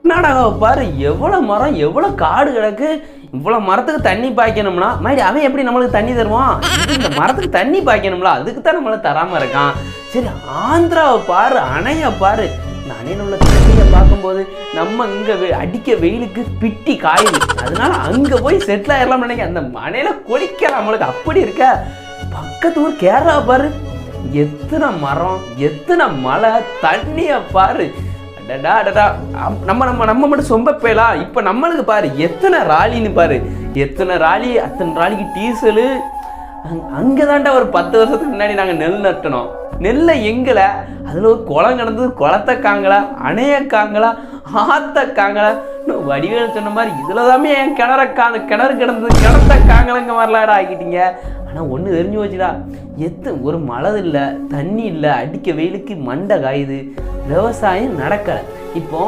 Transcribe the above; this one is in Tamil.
கர்நாடகாவை பாரு, எவ்வளோ மரம், எவ்வளோ காடு கிடக்கு. இவ்வளோ மரத்துக்கு தண்ணி பாய்க்கணும்னா மாதிரி அவன் எப்படி நம்மளுக்கு தண்ணி தருவான்? இந்த மரத்துக்கு தண்ணி பாய்க்கணும்ல, அதுக்கு தான் நம்மளை தராமல் இருக்கான். சரி, ஆந்திராவை பாரு, அணையை பாரு. இந்த அணையில் உள்ள தண்ணியை பார்க்கும்போது நம்ம இங்கே அடிக்க வெயிலுக்கு பிட்டி காயுது. அதனால அங்கே போய் செட்டில் ஆயிடலாம் நினைக்க. அந்த அணையில் குளிக்க நம்மளுக்கு அப்படி இருக்க. பக்கத்து ஊர் கேரளா பாரு, எத்தனை மரம், எத்தனை மலை, தண்ணியை பாரு. நம்ம நம்ம நம்ம மட்டும் சொம்ப போயலாம். இப்போ நம்மளுக்கு பாரு எத்தனை ராலின்னு பாரு, எத்தனை ராலி, அத்தனை ராலிக்கு டீசலு. அங்கே தாண்டா ஒரு 10 வருஷத்துக்கு முன்னாடி நாங்கள் நெல் நட்டணும். நெல்லை எங்களை அதில் ஒரு குளம் கிடந்தது, குளத்தை காங்களா, அணைய காங்களா, ஆத்த காங்களா. இன்னும் வடிவேல் சொன்ன மாதிரி இதில் தாமே என் கிணறு கிடந்தது, கிணத்த காங்களங்க வரலாடா ஆக்கிட்டீங்க. ஆனால் ஒன்று தெரிஞ்சு வச்சுடா, ஒரு மழை இல்லை, தண்ணி இல்லை, அடிக்க வெயிலுக்கு மண்டை காயுது, விவசாயம் நடக்கலை. இப்போ